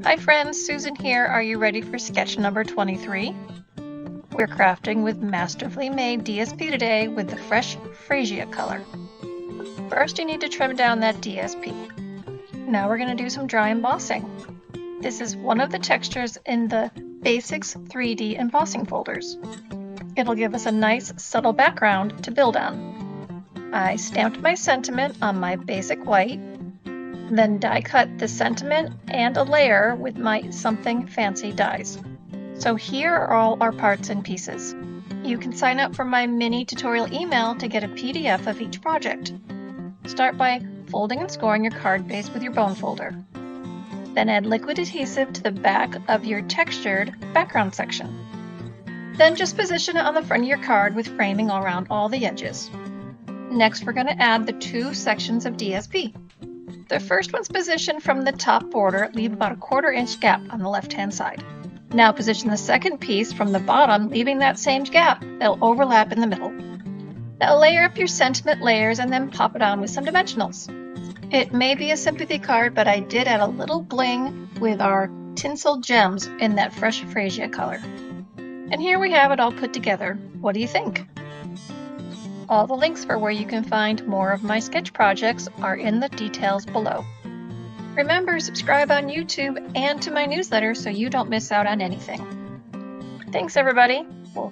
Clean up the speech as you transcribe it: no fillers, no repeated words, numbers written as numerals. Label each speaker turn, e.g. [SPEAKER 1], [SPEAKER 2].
[SPEAKER 1] Hi friends, Susan here. Are you ready for sketch number 23? We're crafting with Masterfully made DSP today with the fresh Freesia color. First you need to trim down that DSP. Now we're going to do some dry embossing. This is one of the textures in the Basics 3D embossing folders. It'll give us a nice subtle background to build on. I stamped my sentiment on my basic white, then die cut the sentiment and a layer with my Something Fancy dies. So here are all our parts and pieces. You can sign up for my mini tutorial email to get a PDF of each project. Start by folding and scoring your card base with your bone folder. Then add liquid adhesive to the back of your textured background section. Then just position it on the front of your card with framing all around all the edges. Next we're going to add the two sections of DSP. The first one's positioned from the top border, leave about a 1/4 inch gap on the left hand side. Now position the second piece from the bottom, leaving that same gap. They'll overlap in the middle. Now layer up your sentiment layers and then pop it on with some dimensionals. It may be a sympathy card, but I did add a little bling with our tinsel gems in that fresh Freesia color. And here we have it all put together. What do you think? All the links for where you can find more of my sketch projects are in the details below. Remember, subscribe on YouTube and to my newsletter so you don't miss out on anything. Thanks everybody. We'll